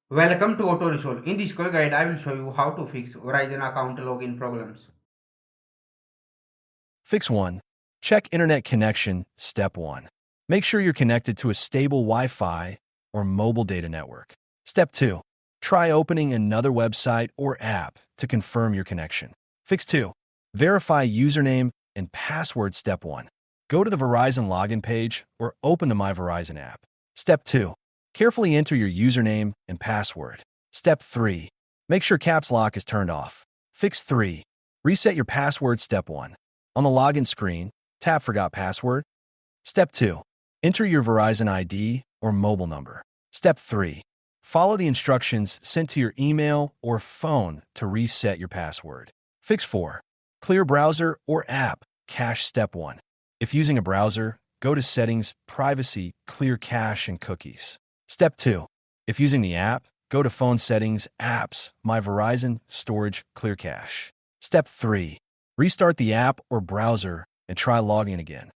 Welcome to Auto Resolve. In this quick guide, I will show you how to fix Verizon account login problems. Fix 1. Check internet connection. Step 1. Make sure you're connected to a stable Wi-Fi or mobile data network. Step 2. Try opening another website or app to confirm your connection. Fix 2. Verify username and password. Step 1. Go to the Verizon login page or open the My Verizon app. Step 2. Carefully enter your username and password. Step 3. Make sure caps lock is turned off. Fix 3. Reset your password. Step 1. On the login screen, tap Forgot Password. Step 2. Enter your Verizon ID or mobile number. Step 3. Follow the instructions sent to your email or phone to reset your password. Fix 4. Clear browser or app cache. Step 1. If using a browser, go to Settings, Privacy, Clear Cache and Cookies. Step 2. If using the app, go to Phone Settings, Apps, My Verizon, Storage, Clear Cache. Step 3. Restart the app or browser and try logging again.